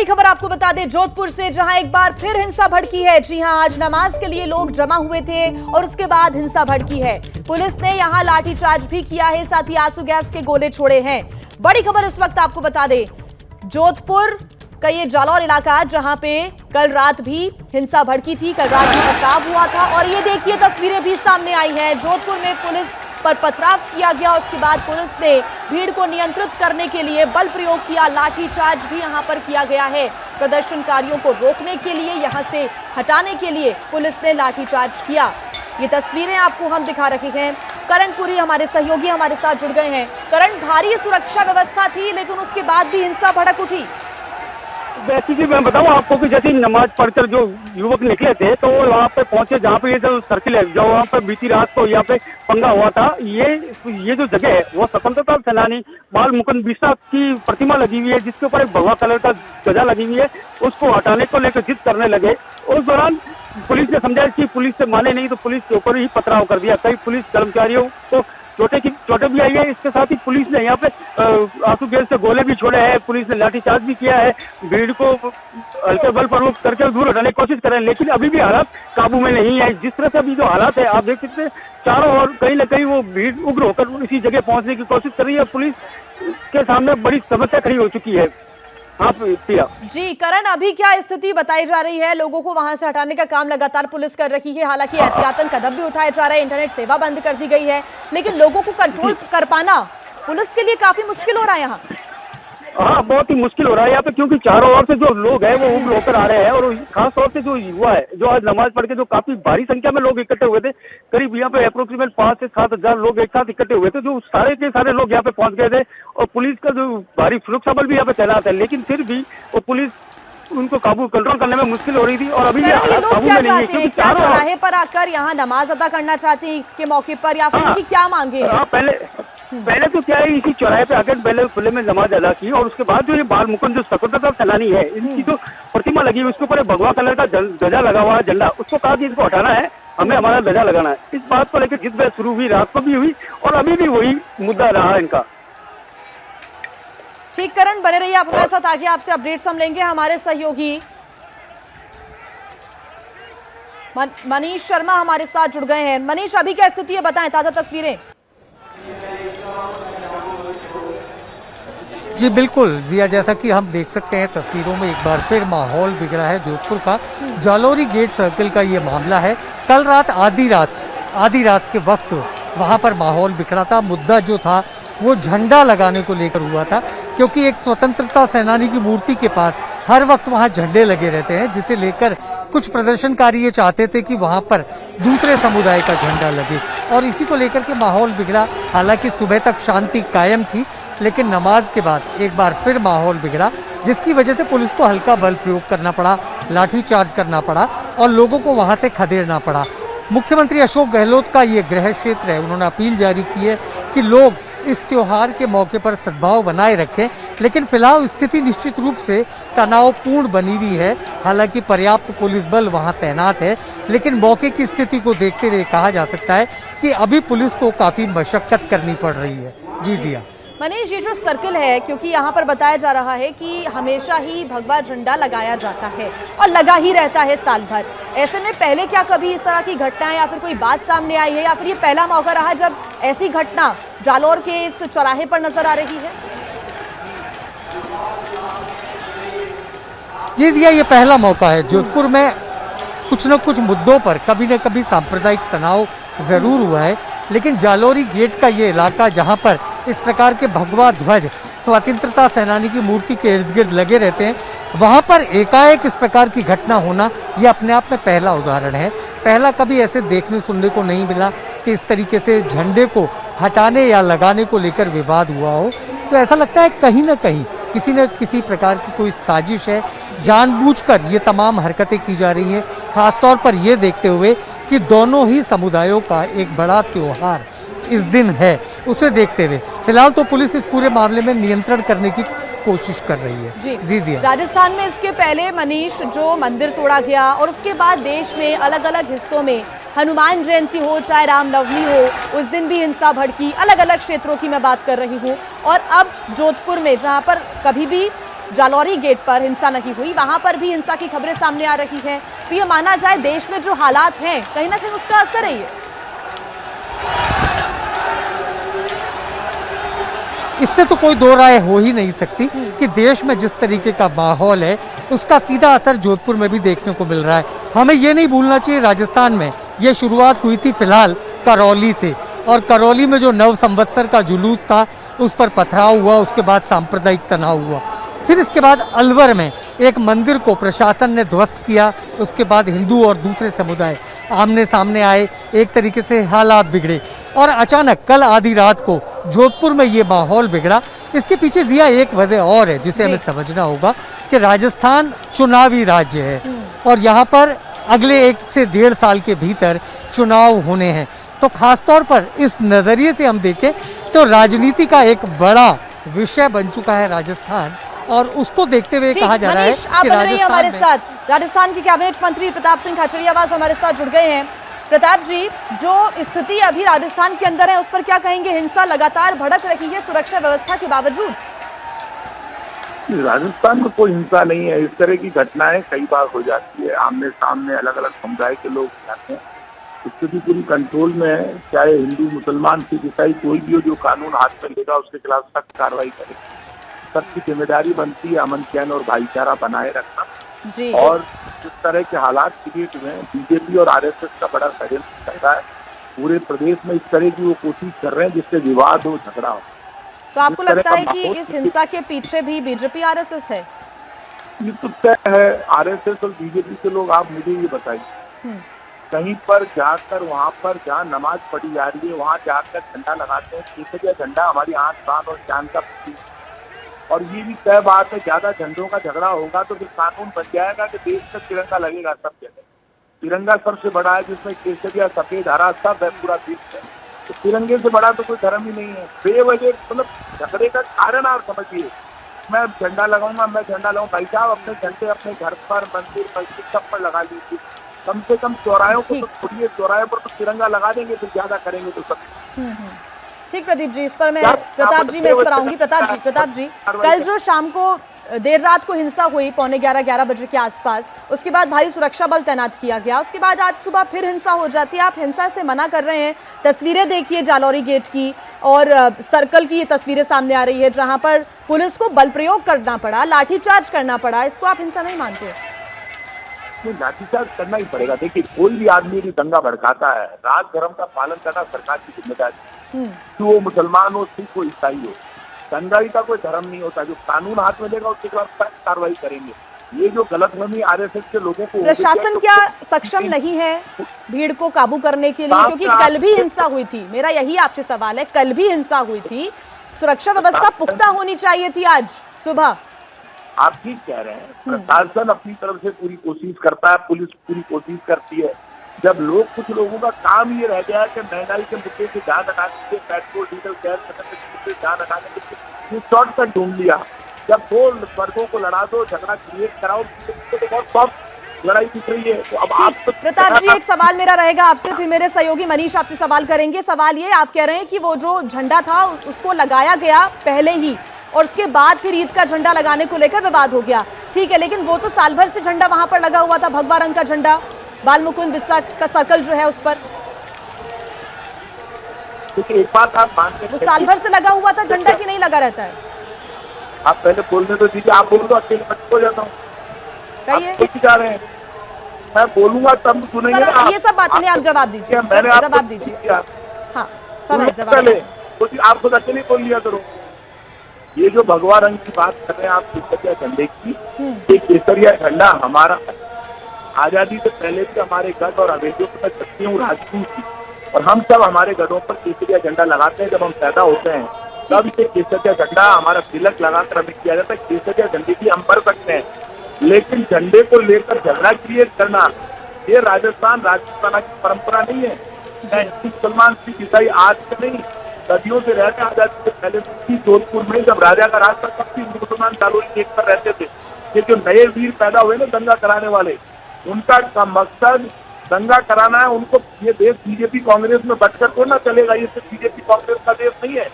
खबर आपको बता दें जोधपुर से, जहां एक बार फिर हिंसा भड़की है। जी हां, आज नमाज के लिए लोग जमा हुए थे और उसके बाद हिंसा भड़की है। पुलिस ने यहां लाठीचार्ज भी किया है, साथ ही आंसू गैस के गोले छोड़े हैं। बड़ी खबर इस वक्त आपको बता दें, जोधपुर का ये जालौर इलाका, जहां पे कल रात भी हिंसा भड़की थी, कल रात भी पथराव हुआ था। और ये देखिए तस्वीरें भी सामने आई हैं। जोधपुर में पुलिस पर पथराव किया गया, उसके बाद पुलिस ने भीड़ को नियंत्रित करने के लिए बल प्रयोग किया, लाठीचार्ज भी यहां पर किया गया है। प्रदर्शनकारियों को रोकने के लिए, यहां से हटाने के लिए पुलिस ने लाठीचार्ज किया। ये तस्वीरें आपको हम दिखा रहे हैं। करणपुरी हमारे सहयोगी हमारे साथ जुड़ गए हैं। करण, भारी सुरक्षा व्यवस्था थी लेकिन उसके बाद भी हिंसा भड़क उठी। वैसे जी मैं बताऊं आपको कि जैसे नमाज पढ़कर जो युवक निकले थे तो वो वहाँ पे पहुंचे जहाँ पे ये जो सर्किल है, जो वहाँ पे बीती रात को यहाँ पे पंगा हुआ था। ये जो जगह है वो स्वतंत्रता सेनानी बाल मुकुंद बिस्वा की प्रतिमा लगी हुई है, जिसके ऊपर एक भगवा कलर का ध्वजा लगी हुई है। उसको हटाने को लेकर जिद करने लगे। उस दौरान पुलिस ने समझा कि पुलिस से माने नहीं तो पुलिस के ऊपर ही पथराव कर दिया। कई पुलिस कर्मचारियों को चोटें भी आई है। इसके साथ ही पुलिस ने यहाँ पे आंसू गैस से गोले भी छोड़े हैं। पुलिस ने लाठीचार्ज भी किया है। भीड़ को हल्के बल प्रयोग करके दूर हटाने की कोशिश कर रहे हैं, लेकिन अभी भी हालात काबू में नहीं है। जिस तरह से अभी जो हालात है आप देख सकते हैं, चारों ओर कहीं न कहीं वो भीड़ उग्र होकर इसी जगह पहुंचने की कोशिश कर रही है। पुलिस के सामने बड़ी समस्या खड़ी हो चुकी है। हाँ प्रिया जी, करण, अभी क्या स्थिति बताई जा रही है? लोगों को वहां से हटाने का काम लगातार पुलिस कर रही है, हालांकि एहतियातन कदम भी उठाए जा रहे हैं। इंटरनेट सेवा बंद कर दी गई है, लेकिन लोगों को कंट्रोल कर पाना पुलिस के लिए काफी मुश्किल हो रहा है यहाँ। हाँ, बहुत ही मुश्किल हो रहा है यहाँ पे, क्योंकि चारों ओर से जो लोग हैं वो उग्र होकर आ रहे हैं। और खास तौर से जो युवा है, जो आज नमाज पढ़ के जो काफी भारी संख्या में लोग इकट्ठे हुए थे, करीब यहाँ पे अप्रोक्सीमेट 5 से 7 हजार लोग एक साथ इकट्ठे हुए थे, जो सारे के सारे लोग यहाँ पे पहुंच गए थे। और पुलिस का जो भारी सुरक्षा बल भी यहाँ पे तैनात है, लेकिन फिर भी वो पुलिस उनको कंट्रोल करने में मुश्किल हो रही थी। और अभी लोग क्या चाहते हैं? क्या चौराहे पर आकर यहाँ नमाज अदा करना चाहते हैं के मौके पर, या फिर उनकी क्या मांगे हैं? पहले तो क्या है, इसी चौराहे पे आकर पहले खुले में नमाज अदा की, और उसके बाद जो ये बाल मुकुंद जो स्वतंत्रता सेनानी है, इनकी जो प्रतिमा लगी हुई, उसके ऊपर भगवा कलर का ध्वजा लगा हुआ है, झंडा, उसको कहा कि इसको हटाना है, हमें हमारा ध्वजा लगाना है। इस बात को लेकर जिद बहस शुरू हुई, रात को भी हुई और अभी भी वही मुद्दा रहा इनका। ठीक, करण, बने रहिए आप हमारे साथ। आगे आपसे अपडेट्स हम लेंगे। हमारे सहयोगी मनीष शर्मा हमारे साथ जुड़ गए हैं। मनीष, अभी क्या स्थिति है, बताएं ताजा तस्वीरें। जी बिल्कुल जिया, जैसा कि हम देख सकते हैं तस्वीरों में, एक बार फिर माहौल बिगड़ा है जोधपुर का। जालौरी गेट सर्किल का ये मामला है। कल रात आधी रात के वक्त वहां पर माहौल बिगड़ा था। मुद्दा जो था वो झंडा लगाने को लेकर हुआ था, क्योंकि एक स्वतंत्रता सेनानी की मूर्ति के पास हर वक्त वहां झंडे लगे रहते हैं, जिसे लेकर कुछ प्रदर्शनकारी ये चाहते थे कि वहां पर दूसरे समुदाय का झंडा लगे, और इसी को लेकर के माहौल बिगड़ा। हालांकि सुबह तक शांति कायम थी, लेकिन नमाज के बाद एक बार फिर माहौल बिगड़ा, जिसकी वजह से पुलिस को हल्का बल प्रयोग करना पड़ा, लाठीचार्ज करना पड़ा और लोगों को वहां से खदेड़ना पड़ा। मुख्यमंत्री अशोक गहलोत का ये गृह क्षेत्र है, उन्होंने अपील जारी की है कि लोग इस त्योहार के मौके पर सद्भाव बनाए रखें, लेकिन फिलहाल स्थिति निश्चित रूप से तनावपूर्ण बनी हुई है। हालांकि पर्याप्त पुलिस बल वहां तैनात है, लेकिन मौके की स्थिति को देखते हुए कहा जा सकता है कि अभी पुलिस को काफी मशक्कत करनी पड़ रही है। जी जिया। मनीष, ये जो सर्किल है, क्योंकि यहाँ पर बताया जा रहा है कि हमेशा ही भगवा झंडा लगाया जाता है और लगा ही रहता है साल भर, ऐसे में पहले क्या कभी इस तरह की घटनाएं या फिर कोई बात सामने आई है, या फिर ये पहला मौका रहा जब ऐसी घटना जालौर के इस चौराहे पर नजर आ रही है? जी दिया, ये पहला मौका है। जोधपुर में कुछ न कुछ मुद्दों पर कभी न कभी सांप्रदायिक तनाव जरूर हुआ है, लेकिन जालौरी गेट का ये इलाका, जहां पर इस प्रकार के भगवा ध्वज स्वतंत्रता सेनानी की मूर्ति के इर्द गिर्द लगे रहते हैं, वहां पर एकाएक इस प्रकार की घटना होना ये अपने आप में पहला उदाहरण है। पहला कभी ऐसे देखने सुनने को नहीं मिला कि इस तरीके से झंडे को हटाने या लगाने को लेकर विवाद हुआ हो। तो ऐसा लगता है कहीं ना कहीं किसी न किसी प्रकार की कोई साजिश है, जानबूझकर ये तमाम हरकतें की जा रही हैं, खासतौर पर ये देखते हुए कि दोनों ही समुदायों का एक बड़ा त्योहार इस दिन है। उसे देखते हुए फिलहाल तो पुलिस इस पूरे मामले में नियंत्रण करने की कोशिश कर रही है। जी। राजस्थान में इसके पहले मनीष, जो मंदिर तोड़ा गया और उसके बाद देश में अलग अलग हिस्सों में हनुमान जयंती हो चाहे रामनवमी हो, उस दिन भी हिंसा भड़की। अलग अलग क्षेत्रों की मैं बात कर रही हूँ। और अब जोधपुर में, जहाँ पर कभी भी जालौरी गेट पर हिंसा नहीं हुई, वहां पर भी हिंसा की खबरें सामने आ रही हैं। तो ये माना जाए देश में जो हालात हैं कहीं ना कहीं उसका असर है ये। इससे तो कोई दो राय हो ही नहीं सकती कि देश में जिस तरीके का माहौल है उसका सीधा असर जोधपुर में भी देखने को मिल रहा है। हमें ये नहीं भूलना चाहिए, राजस्थान में ये शुरुआत हुई थी फिलहाल करौली से, और करौली में जो नव संवत्सर का जुलूस था उस पर पथराव हुआ, उसके बाद सांप्रदायिक तनाव हुआ। फिर इसके बाद अलवर में एक मंदिर को प्रशासन ने ध्वस्त किया, उसके बाद हिंदू और दूसरे समुदाय आमने सामने आए, एक तरीके से हालात बिगड़े, और अचानक कल आधी रात को जोधपुर में ये माहौल बिगड़ा। इसके पीछे दिया एक वजह और है जिसे हमें समझना होगा कि राजस्थान चुनावी राज्य है और यहाँ पर अगले 1 से 1.5 साल के भीतर चुनाव होने हैं। तो खासतौर पर इस नज़रिए से हम देखें तो राजनीति का एक बड़ा विषय बन चुका है राजस्थान, और उसको देखते हुए कहा जा रहा है कि हमारे साथ राजस्थान के कैबिनेट मंत्री प्रताप सिंह खाचरियावास हमारे साथ जुड़ गए हैं। प्रताप जी, जो स्थिति अभी राजस्थान के अंदर है उस पर क्या कहेंगे? हिंसा लगातार भड़क रही है सुरक्षा व्यवस्था के बावजूद। राजस्थान में कोई हिंसा नहीं है। इस तरह की घटनाएं कई बार हो जाती है, आमने सामने अलग अलग समुदाय के लोग जाते हैं, स्थिति पूरी कंट्रोल में है। चाहे हिंदू मुसलमान सिख ईसाई कोई भी हो, जो कानून हाथ में लेगा उसके खिलाफ सख्त कार्रवाई करे। सबकी जिम्मेदारी बनती है अमन चैन और भाईचारा बनाए रखना जी। और जिस तरह के हालात क्रिएट हुए हैं, बीजेपी और आरएसएस का बड़ा षड्यंत्र चल रहा है पूरे प्रदेश में। इस तरह की वो कोशिश कर रहे हैं जिससे विवाद हो, झगड़ा हो। तो आपको लगता है कि इस हिंसा के पीछे भी बीजेपी आरएसएस है? ये तो तय है। आरएसएस और बीजेपी के लोग, आप मुझे ये बताइए, कहीं पर जाकर वहाँ पर जहाँ नमाज पढ़ी जा रही है वहाँ जाकर झंडा लगाते हैं। केसरिया झंडा हमारी आंख कान और जान का प्रतीक, और ये भी तय बात है ज्यादा झंडों का झगड़ा होगा तो फिर कानून बन जाएगा कि देश में तिरंगा लगेगा सब जगह। तिरंगा सबसे बड़ा है, जिसमें केसरिया सफेद हरा सब है पूरा देश है। तो तिरंगे से बड़ा तो कोई धर्म ही नहीं है। बेवजह मतलब झगड़े का कारण आप समझिए, मैं झंडा लगाऊंगा, मैं झंडा लगाऊंगा। भाई साहब, अपने झंडे अपने घर पर, मंदिर, मस्जिद सब पर लगा लीजिए। कम से कम चौराहों को तो छोड़िए, चौराहे पर तो तिरंगा लगा देंगे, फिर ज्यादा करेंगे तो सब। ठीक प्रदीप जी, इस पर मैं प्रताप जी में इस पर आऊंगी। प्रताप जी, कल जो शाम को देर रात को हिंसा हुई 11:45 बजे के आसपास, उसके बाद भारी सुरक्षा बल तैनात किया गया, उसके बाद आज सुबह फिर हिंसा हो जाती है। आप हिंसा से मना कर रहे हैं। तस्वीरें देखिए जालौरी गेट की और सर्कल की, ये तस्वीरें सामने आ रही है जहां पर पुलिस को बल प्रयोग करना पड़ा, लाठीचार्ज करना पड़ा। इसको आप हिंसा नहीं मानते? लाठीचार्ज करना ही पड़ेगा। देखिए, कोई भी आदमी भी दंगा भड़काता है, राज धर्म का पालन करना सरकार की जिम्मेदारी है। वो मुसलमान हो, सिख हो, ईसाई हो, दंगाई का कोई धर्म नहीं होता। जो कानून हाथ में लेगा उसके खिलाफ सख्त कार्रवाई करेंगे। ये जो गलतफहमी आरएसएस के लोगों को, प्रशासन क्या सक्षम नहीं है भीड़ को काबू करने के लिए? क्योंकि कल भी हिंसा हुई थी। मेरा यही आपसे सवाल है, कल भी हिंसा हुई थी, सुरक्षा व्यवस्था पुख्ता होनी चाहिए थी आज सुबह। आप ठीक कह रहे हैं। प्रशासन अपनी तरफ से पूरी कोशिश करता है, पुलिस पूरी कोशिश करती है। जब लोग, कुछ लोगों का काम ये रह गया है कि महंगाई के मुद्दे से ध्यान हटाने के, पेट्रोल डीजल गैस के मुद्दे से ध्यान हटाने के लिए शॉर्टकट ढूंढ लिया। जब दो वर्गों को लड़ा दो, झगड़ा क्रिएट कराओ, तो बहुत सॉफ्ट लड़ाई दिख रही है। तो अब आप प्रताप जी, एक सवाल मेरा रहेगा आपसे, फिर मेरे सहयोगी मनीष आपसे सवाल करेंगे। सवाल ये, आप कह रहे हैं कि वो जो झंडा था उसको लगाया गया पहले ही और उसके बाद फिर ईद का झंडा लगाने को लेकर विवाद हो गया। ठीक है, लेकिन वो तो साल भर से झंडा वहां पर लगा हुआ था, भगवा रंग का झंडा, बाल मुकुंद बिस्सा का सर्कल जो है उस पर। एक बात आप मानते हैं, वो साल भर से लगा हुआ था झंडा कि नहीं लगा रहता है? आप पहले बोलने तो दीजिए। आप बोल दो, अकेले मत हो जाता हूँ। कहिए। जा रहे हैं, मैं बोलूंगा तब सुनेंगे। ये सब बातें नहीं, आप जवाब दीजिए, जवाब दीजिए। हाँ, समय जवाब। आप खुद अकेले बोल लिया करो। ये जो भगवा रंग की बात कर रहे हैं आप, केसरिया झंडे की, ये केसरिया झंडा हमारा आजादी से पहले भी हमारे गढ़ और हवेलियों में शक्ति हूँ राजपूत की, और हम सब हमारे गढ़ों पर केसरिया झंडा लगाते हैं। जब हम पैदा होते हैं तब से केसरिया झंडा हमारा तिलक लगाकर हमें किया जाता है। केसरिया झंडे की हम भर सकते हैं, लेकिन झंडे को लेकर झगड़ा क्रिएट करना, ये राजस्थान राजपूताना की परंपरा नहीं है। मुसलमान सिख ईसाई आज से नहीं, सदियों से रहते हैं। आजादी से पहले जोधपुर में जब राजा का राज था तब भी मुसलमान जालौरी एक पर रहते थे। ये जो नए वीर पैदा हुए ना दंगा कराने वाले, उनका मकसद दंगा कराना है। उनको ये देश बीजेपी कांग्रेस में बटकर तो ना चलेगा। ये सिर्फ बीजेपी कांग्रेस का देश नहीं है,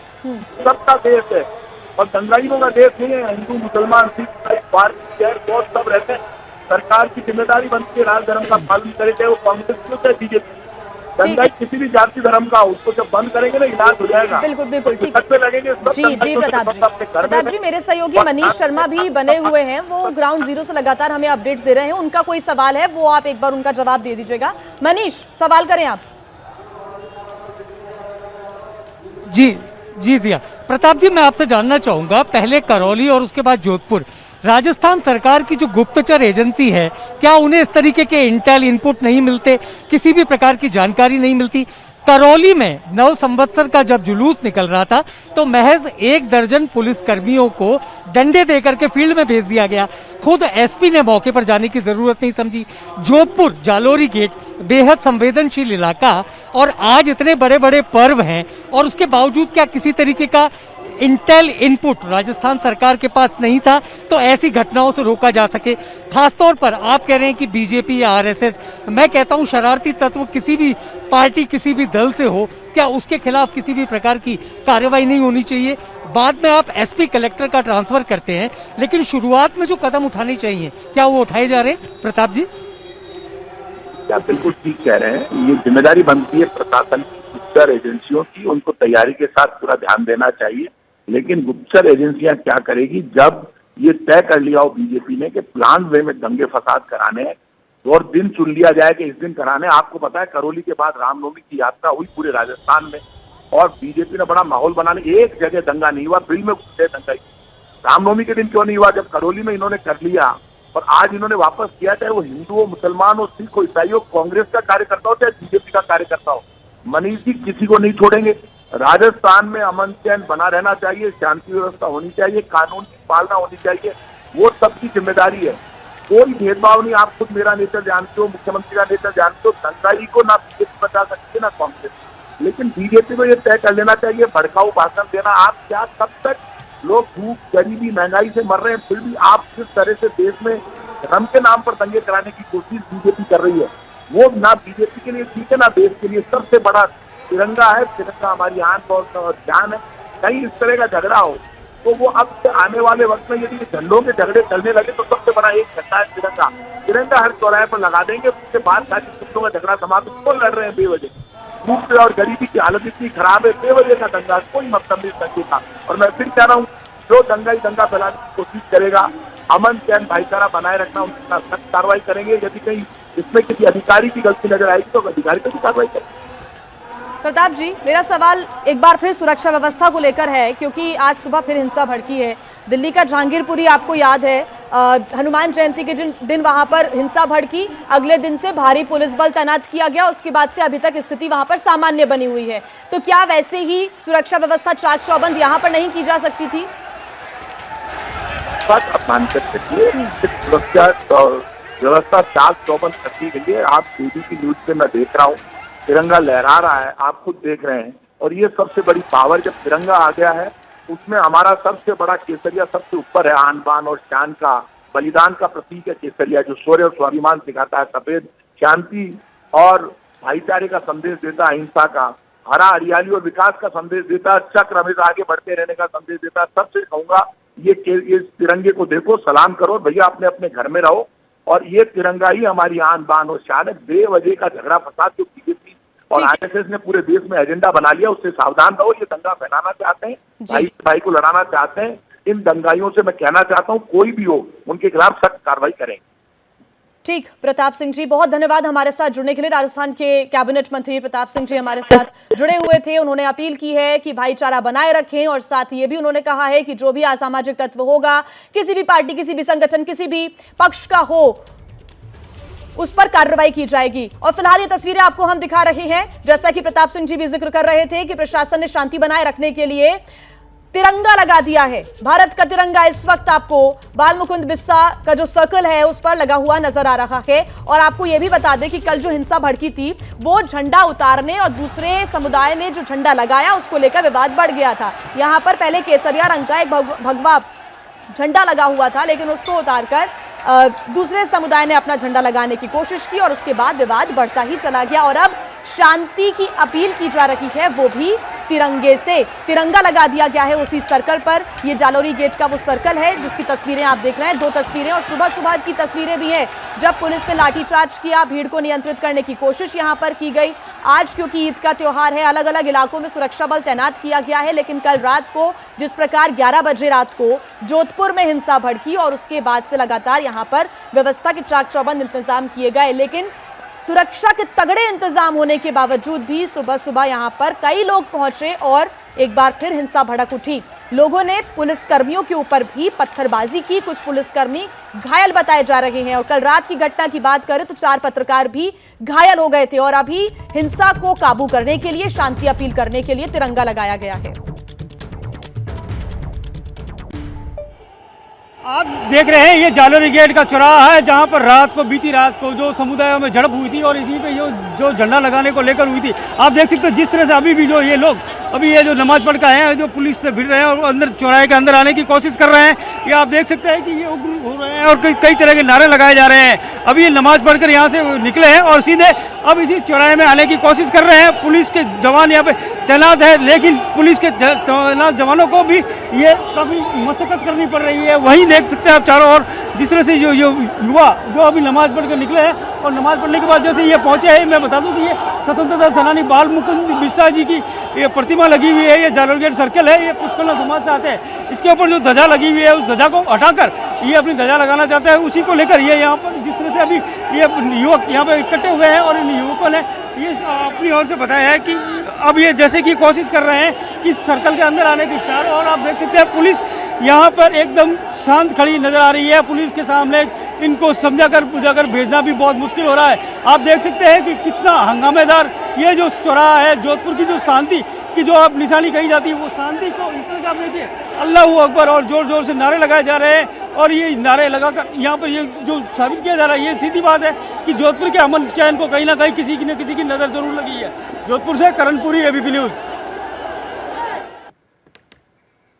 सबका देश है। और दंगाइयों का देश नहीं है। हिंदू, मुसलमान, सिख, ईसाई, पारसी, जैन, बौद्ध सब रहते हैं। सरकार की जिम्मेदारी बनती है राज धर्म का पालन करे, चाहे वो कांग्रेस की हो चाहे बीजेपी। दंगाई किसी भी जाति धर्म का, उसको जब बंद करेंगे ना इलाज हो जाएगा। बिल्कुल बिल्कुल, ठीक। पे लगेंगे सब जी दंगाइयों से प्रताप सब अपने घर में प्रताप जी, मेरे सहयोगी मनीष शर्मा भी बने हुए हैं, वो ग्राउंड जीरो से लगातार हमें अपडेट्स दे रहे हैं। उनका कोई सवाल है, वो आप एक बार उनका जवाब दे दीजिएगा। मनीष, सवाल करें आप। जी जिया प्रताप जी, मैं आपसे जानना चाहूंगा, पहले करौली और उसके बाद जोधपुर, राजस्थान सरकार की जो गुप्तचर एजेंसी है, क्या उन्हें इस तरीके के इंटेल इनपुट नहीं मिलते, किसी भी प्रकार की जानकारी नहीं मिलती? करौली में नव संवत्सर का जब जुलूस निकल रहा था तो महज 1 दर्जन पुलिस कर्मियों को डंडे देकर के फील्ड में भेज दिया गया। खुद एसपी ने मौके पर जाने की जरूरत नहीं समझी। जोधपुर जालोरी गेट बेहद संवेदनशील इलाका, और आज इतने बड़े बड़े पर्व हैं और उसके बावजूद क्या किसी तरीके का इंटेल इनपुट राजस्थान सरकार के पास नहीं था तो ऐसी घटनाओं से रोका जा सके? खासतौर पर आप कह रहे हैं कि बीजेपी या आरएसएस, मैं कहता हूं शरारती तत्व किसी भी पार्टी, किसी भी दल से हो, क्या उसके खिलाफ किसी भी प्रकार की कार्रवाई नहीं होनी चाहिए? बाद में आप एसपी कलेक्टर का ट्रांसफर करते हैं, लेकिन शुरुआत में जो कदम उठाने चाहिए क्या वो उठाए जा रहे हैं? प्रताप जी, क्या बिल्कुल ठीक कह रहे हैं। ये जिम्मेदारी बनती है प्रशासन की, गुप्तचर एजेंसियों की, उनको तैयारी के साथ पूरा ध्यान देना चाहिए। लेकिन गुप्तचर एजेंसियां क्या करेगी जब ये तय कर लिया हो बीजेपी ने कि प्लान वे में दंगे फसाद कराने हैं और दिन चुन लिया जाए कि इस दिन कराने। आपको पता है करौली के बाद रामनवमी की यात्रा हुई पूरे राजस्थान में और बीजेपी ने बड़ा माहौल बनाने, एक जगह दंगा नहीं हुआ, बिल में घुसे दंगा। रामनवमी के दिन क्यों नहीं हुआ जब करौली में इन्होंने कर लिया और आज इन्होंने वापस किया? चाहे वो हिंदू हो, मुसलमान हो, सिख हो, ईसाई हो, कांग्रेस का कार्यकर्ता हो चाहे बीजेपी का कार्यकर्ता हो, मनीष जी किसी को नहीं छोड़ेंगे। राजस्थान में अमन चैन बना रहना चाहिए, शांति व्यवस्था होनी चाहिए, कानून की पालना होनी चाहिए, वो सबकी जिम्मेदारी है। कोई भेदभाव नहीं। आप खुद मेरा नेचर जानते हो, मुख्यमंत्री का नेचर जानते हो। दंगाई को ना बीजेपी बचा सकती है ना कांग्रेस, लेकिन बीजेपी को ये तय कर लेना चाहिए भड़काऊ भाषण देना। आप क्या कब तक लोग भूख, गरीबी, महंगाई से मर रहे हैं, फिर भी आप किस तरह से देश में धर्म के नाम पर दंगे कराने की कोशिश बीजेपी कर रही है, वो ना बीजेपी के लिए ठीक है ना देश के लिए। सबसे बड़ा तिरंगा है, तिरंगा हमारी आन और जान है। कहीं इस तरह का झगड़ा हो तो वो अब से आने वाले वक्त में यदि झंडों के झगड़े चलने लगे तो सबसे बड़ा एक झंडा है तिरंगा। तिरंगा हर चौराहे पर लगा देंगे, उसके बाद सारी कुत्तों का झगड़ा समाप्त। क्यों लड़ रहे हैं बेवजह? भूख और गरीबी की हालत इतनी खराब है, बेवजह का दंगा, कोई मतलब नहीं दंगे का। और मैं फिर कह रहा हूँ, जो दंगाई दंगा फैलाने की कोशिश करेगा, अमन चैन भाईचारा बनाए रखना, उनका सख्त कार्रवाई करेंगे। यदि कहीं इसमें किसी अधिकारी की गलती नजर आएगी तो अधिकारी पर भी कार्रवाई करेंगे। प्रताप जी, मेरा सवाल एक बार फिर सुरक्षा व्यवस्था को लेकर है, क्योंकि आज सुबह फिर हिंसा भड़की है। दिल्ली का जहांगीरपुरी आपको याद है, हनुमान जयंती के दिन वहां पर हिंसा भड़की, अगले दिन से भारी पुलिस बल तैनात किया गया, उसके बाद से अभी तक स्थिति वहां पर सामान्य बनी हुई है। तो क्या वैसे ही सुरक्षा व्यवस्था चाक चौबंद यहाँ पर नहीं की जा सकती थी? अपमान कर सकती है सुरक्षा व्यवस्था चाक चौबंद करती गई है। आप टीवी की न्यूज पे मैं देख रहा हूँ, तिरंगा लहरा रहा है, आप खुद देख रहे हैं। और ये सबसे बड़ी पावर, जब तिरंगा आ गया है उसमें हमारा सबसे बड़ा केसरिया सबसे ऊपर है। आन बान और शान का, बलिदान का प्रतीक है केसरिया, जो शौर्य और स्वाभिमान सिखाता है। सफेद शांति और भाईचारे का संदेश देता है, अहिंसा का। हरा हरियाली और विकास का संदेश देता है, चक्र हमेशा आगे बढ़ते रहने का संदेश देता है। सबसे कहूंगा ये तिरंगे को देखो, सलाम करो, भैया अपने अपने घर में रहो। और ये तिरंगा ही हमारी आन बान और शान है। बेवजह का झगड़ा फसाद जो बीजेपी और आरएसएस ने पूरे देश में एजेंडा बना लिया, उससे सावधान रहो। ये दंगा फैलाना चाहते हैं, भाई को लड़ाना चाहते हैं। इन दंगाइयों से मैं कहना चाहता हूँ, कोई भी हो उनके खिलाफ सख्त कार्रवाई करें। ठीक, प्रताप सिंह जी, बहुत धन्यवाद हमारे साथ जुड़ने के लिए। राजस्थान के कैबिनेट मंत्री प्रताप सिंह जी हमारे साथ जुड़े हुए थे। उन्होंने अपील की है कि भाईचारा बनाए रखें और साथ ये भी उन्होंने कहा है कि जो भी असामाजिक तत्व होगा, किसी भी पार्टी, किसी भी संगठन, किसी भी पक्ष का हो, उस पर कार्रवाई की जाएगी। और फिलहाल ये तस्वीरें आपको हम दिखा रहे हैं, जैसा कि प्रताप सिंह जी भी जिक्र कर रहे थे कि प्रशासन ने शांति बनाए रखने के लिए तिरंगा लगा दिया है। भारत का तिरंगा इस वक्त आपको बाल मुकुंद बिस्सा का जो सर्कल है उस पर लगा हुआ नजर आ रहा है। और आपको यह भी बता दें कि कल जो हिंसा भड़की थी वो झंडा उतारने और दूसरे समुदाय ने जो झंडा लगाया उसको लेकर विवाद बढ़ गया था। यहां पर पहले केसरिया रंग का एक भगवा झंडा लगा हुआ था, लेकिन उसको उतारकर दूसरे समुदाय ने अपना झंडा लगाने की कोशिश की और उसके बाद विवाद बढ़ता ही चला गया। और अब शांति की अपील की जा रही है, वो भी तिरंगे से। तिरंगा लगा दिया गया है उसी सर्कल पर। ये जालोरी गेट का वो सर्कल है जिसकी तस्वीरें आप देख रहे हैं, 2 तस्वीरें, और सुबह सुबह की तस्वीरें भी हैं जब पुलिस ने लाठीचार्ज किया, भीड़ को नियंत्रित करने की कोशिश यहां पर की गई। आज क्योंकि ईद का त्योहार है, अलग अलग इलाकों में सुरक्षा बल तैनात किया गया है, लेकिन कल रात को जिस प्रकार 11 बजे रात को जोधपुर में हिंसा भड़की और उसके बाद से लगातार यहां पर व्यवस्था के चाक चौबंद इंतजाम किए गए, लेकिन सुरक्षा के तगड़े इंतजाम होने के बावजूद भी सुबह सुबह यहां पर कई लोग पहुंचे और एक बार फिर हिंसा भड़क उठी। लोगों ने पुलिसकर्मियों के ऊपर भी पत्थरबाजी की, कुछ पुलिसकर्मी घायल बताए जा रहे हैं। और कल रात की घटना की बात करें तो 4 पत्रकार भी घायल हो गए थे और अभी हिंसा को काबू करने के लिए, शांति अपील करने के लिए तिरंगा लगाया गया है। आप देख रहे हैं ये जालोरी गेट का चौराहा है जहां पर बीती रात को जो समुदायों में झड़प हुई थी और इसी पे जो झंडा लगाने को लेकर हुई थी। आप देख सकते हो जिस तरह से अभी भी जो ये लोग ये जो नमाज पढ़ के आए हैं, जो पुलिस से भिड़ रहे हैं और अंदर चौराहे के अंदर आने की कोशिश कर रहे हैं। ये आप देख सकते हैं कि ये उग्र हो रहे हैं और कई तरह के नारे लगाए जा रहे हैं। अभी ये नमाज पढ़कर यहाँ से निकले हैं और सीधे अब इसी चौराहे में आने की कोशिश कर रहे हैं। पुलिस के जवान यहाँ पे तैनात है, लेकिन पुलिस के तैनात जवानों को भी ये काफ़ी मशक्कत करनी पड़ रही है। वहीं देख सकते हैं आप चारों ओर जिस तरह से जो युवा जो अभी नमाज पढ़कर निकले हैं और नमाज पढ़ने के बाद जैसे ये पहुंचे हैं, मैं बता दूं कि ये स्वतंत्रता सेनानी बाल मुकुंद बिस्सा जी की ये प्रतिमा लगी हुई है। ये जालोरी गेट सर्कल है, ये पुष्करना समाज से आते हैं। इसके ऊपर जो ध्वजा लगी हुई है उस ध्वजा को हटाकर ये अपनी ध्वजा लगाना चाहते हैं। उसी को लेकर ये यहाँ पर जिस तरह से अभी ये युवक यहाँ पर इकट्ठे हुए हैं और इन युवकों ने ये अपनी ओर से बताया है कि अब ये जैसे कि कोशिश कर रहे हैं कि सर्कल के अंदर आने की। चारों और आप देख सकते हैं पुलिस यहाँ पर एकदम शांत खड़ी नजर आ रही है। पुलिस के सामने इनको समझाकर बुझाकर भेजना भी बहुत मुश्किल हो रहा है। आप देख सकते हैं कि कितना हंगामेदार ये जो चौराहा है, जोधपुर की जो शांति की जो आप निशानी कही जाती है, वो शांति को इस तरह से आप देखिए अल्लाहू अकबर और जोर जोर से नारे लगाए जा रहे हैं। और ये नारे लगाकर यहाँ पर ये जो साबित किया जा रहा है, ये सीधी बात है कि जोधपुर के अमन चैन को कहीं ना कहीं किसी की नज़र जरूर लगी है। जोधपुर से करणपुरी, एबीपी न्यूज़।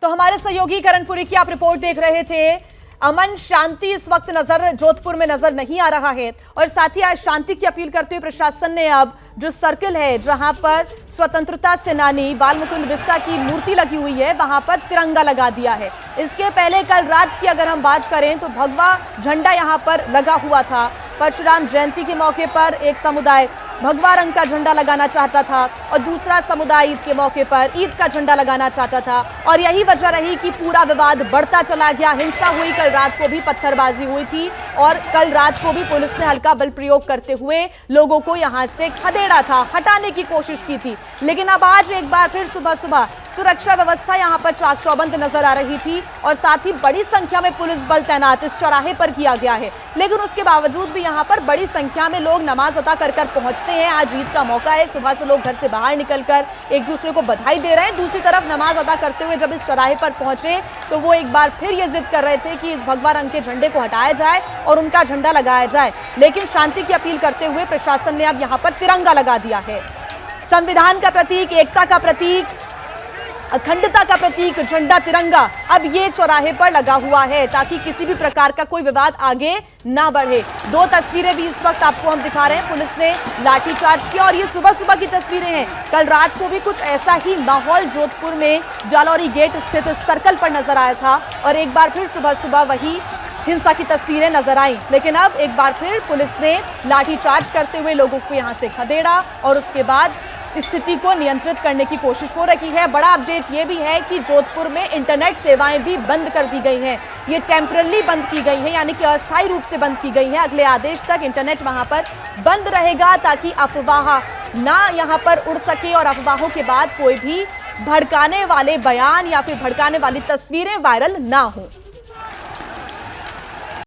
तो हमारे सहयोगी करणपुरी की आप रिपोर्ट देख रहे थे। अमन शांति इस वक्त जोधपुर में नजर नहीं आ रहा है और साथ ही आज शांति की अपील करते हुए प्रशासन ने अब जो सर्कल है जहां पर स्वतंत्रता सेनानी बाल मुकुंद बिस्सा की मूर्ति लगी हुई है, वहां पर तिरंगा लगा दिया है। इसके पहले कल रात की अगर हम बात करें तो भगवा झंडा यहां पर लगा हुआ था। परशुराम जयंती के मौके पर एक समुदाय भगवा रंग का झंडा लगाना चाहता था और दूसरा समुदाय ईद के मौके पर ईद का झंडा लगाना चाहता था और यही वजह रही कि पूरा विवाद बढ़ता चला गया। हिंसा हुई, कल रात को भी पत्थरबाजी हुई थी और कल रात को भी पुलिस ने हल्का बल प्रयोग करते हुए लोगों को यहां से खदेड़ा था, हटाने की कोशिश की थी। लेकिन अब आज एक बार फिर सुबह सुबह सुरक्षा व्यवस्था यहां पर चाक चौबंद नजर आ रही थी और साथ ही बड़ी संख्या में पुलिस बल तैनात इस चौराहे पर किया गया है। लेकिन उसके बावजूद भी यहां पर बड़ी संख्या में लोग नमाज अदा कर पहुंचते हैं। आज ईद का मौका है, सुबह से लोग घर से बाहर निकलकर एक दूसरे को बधाई दे रहे हैं। दूसरी तरफ नमाज अदा करते हुए जब इस चौराहे पर पहुंचे तो वो एक बार फिर ये जिद कर रहे थे कि इस भगवा रंग के झंडे को हटाया जाए और उनका झंडा लगाया जाए। लेकिन शांति की अपील करते हुए प्रशासन ने अब यहां पर तिरंगा लगा दिया है। संविधान का प्रतीक, एकता का प्रतीक, अखंडता का प्रतीक झंडा तिरंगा अब ये चौराहे पर लगा हुआ है ताकि किसी भी प्रकार का कोई विवाद आगे ना बढ़े। 2 तस्वीरें भी इस वक्त आपको हम दिखा रहे हैं। पुलिस ने लाठीचार्ज किया और ये सुबह सुबह की तस्वीरें हैं। कल रात को भी कुछ ऐसा ही माहौल जोधपुर में जालोरी गेट स्थित सर्कल पर नजर आया था और एक बार फिर सुबह सुबह वही हिंसा की तस्वीरें नजर आई। लेकिन अब एक बार फिर पुलिस ने लाठीचार्ज करते हुए लोगों को यहां से खदेड़ा और उसके बाद स्थिति को नियंत्रित करने की कोशिश हो रही है। बड़ा अपडेट ये भी है कि जोधपुर में इंटरनेट सेवाएं भी बंद कर दी गई हैं। ये टेम्पररी बंद की गई हैं, यानी कि अस्थायी रूप से बंद की गई हैं। अगले आदेश तक इंटरनेट वहां पर बंद रहेगा ताकि अफवाह ना यहां पर उड़ सके और अफवाहों के बाद कोई भी भड़काने वाले बयान या फिर भड़काने वाली तस्वीरें वायरल ना हो।